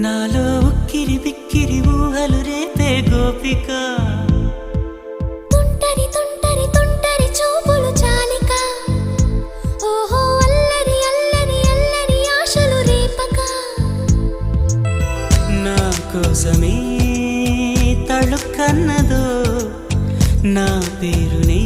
నాలో ఉక్కిరి బిక్కిరి ఊహలు రేపే గోపిక తుంటరి తుంటరి తుంటరి చూపులు చాలిక ఓహో అల్లరి అల్లరి అల్లరి ఆశలు రేపక నా కోసమే తళుక్కన్నదో నా పేరునే